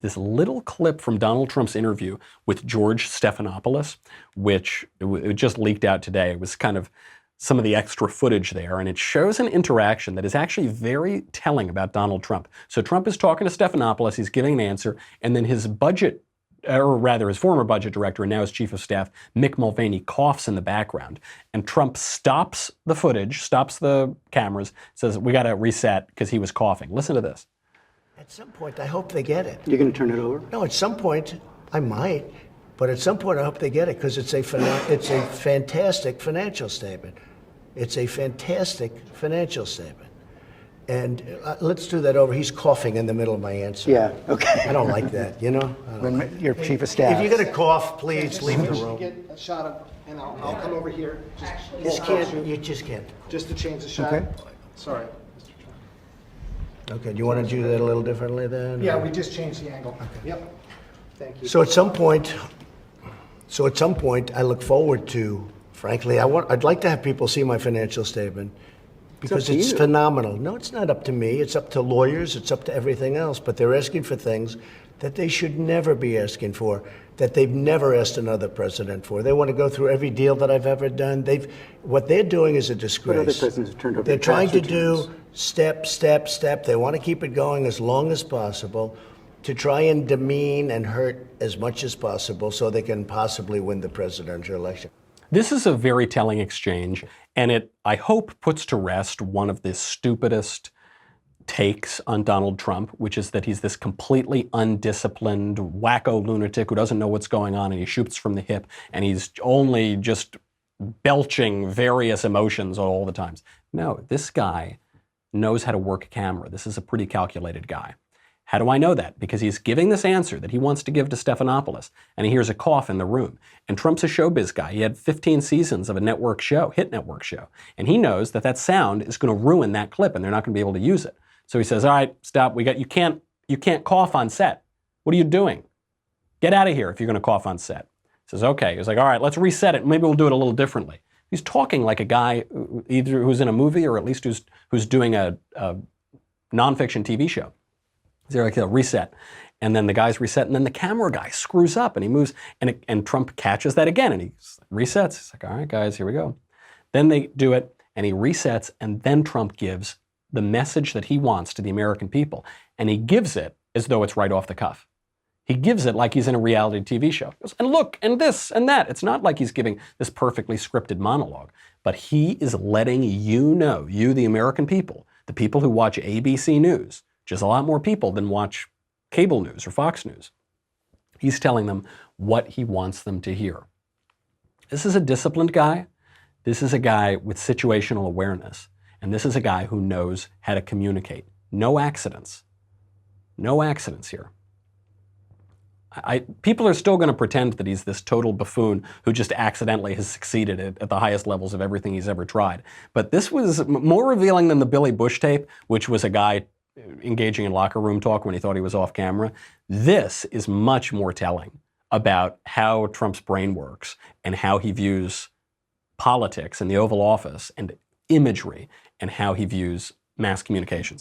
this little clip from Donald Trump's interview with George Stephanopoulos, which it just leaked out today. It was kind of some of the extra footage there, and it shows an interaction that is actually very telling about Donald Trump. So Trump is talking to Stephanopoulos, he's giving an answer, and then his budget, or rather his former budget director and now his chief of staff, Mick Mulvaney, coughs in the background. And Trump stops the footage, stops the cameras, says, we got to reset because he was coughing. Listen to this. At some point, I hope they get it. You're going to turn it over? No, at some point, I might. But at some point, I hope they get it because it's a fantastic financial statement. It's a fantastic financial statement. And let's do that over. He's coughing in the middle of my answer. Yeah, okay. I don't like that, you know? Your chief of staff. If you're going to cough, please leave the room. Get a shot of, and I'll come over here. You just can't. Just to change the shot. Okay. Sorry. Okay, do you want to do that a little differently then? Yeah, we just changed the angle. Okay. Yep. Thank you. So at some point, I look forward to, frankly, I'd like to have people see my financial statement because it's phenomenal. No, it's not up to me. It's up to lawyers. It's up to everything else. But they're asking for things that they should never be asking for, that they've never asked another president for. They want to go through every deal that I've ever done. What they're doing is a disgrace. But other presidents have turned over. They're trying to do step. They want to keep it going as long as possible to try and demean and hurt as much as possible so they can possibly win the presidential election. This is a very telling exchange, and it, I hope, puts to rest one of the stupidest takes on Donald Trump, which is that he's this completely undisciplined wacko lunatic who doesn't know what's going on, and he shoots from the hip, and he's only just belching various emotions all the times. No, this guy knows how to work a camera. This is a pretty calculated guy. How do I know that? Because he's giving this answer that he wants to give to Stephanopoulos, and he hears a cough in the room. And Trump's a showbiz guy. He had 15 seasons of a network show, hit network show. And he knows that that sound is going to ruin that clip, and they're not going to be able to use it. So he says, all right, stop. You can't cough on set. What are you doing? Get out of here if you're going to cough on set. He says, okay. He's like, all right, let's reset it. Maybe we'll do it a little differently. He's talking like a guy either who's in a movie or at least who's doing a nonfiction TV show. They're like, they'll reset. And then the guys reset, and then the camera guy screws up, and he moves, and Trump catches that again, and he resets. He's like, all right, guys, here we go. Then they do it, and he resets, and then Trump gives the message that he wants to the American people, and he gives it as though it's right off the cuff. He gives it like he's in a reality TV show. He goes, and look, and this, and that. It's not like he's giving this perfectly scripted monologue, but he is letting you know, you, the American people, the people who watch ABC News, which is a lot more people than watch cable news or Fox News. He's telling them what he wants them to hear. This is a disciplined guy. This is a guy with situational awareness. And this is a guy who knows how to communicate. No accidents. No accidents here. People are still going to pretend that he's this total buffoon who just accidentally has succeeded at the highest levels of everything he's ever tried. But this was more revealing than the Billy Bush tape, which was a guy engaging in locker room talk when he thought he was off camera. This is much more telling about how Trump's brain works and how he views politics and the Oval Office and imagery and how he views mass communications.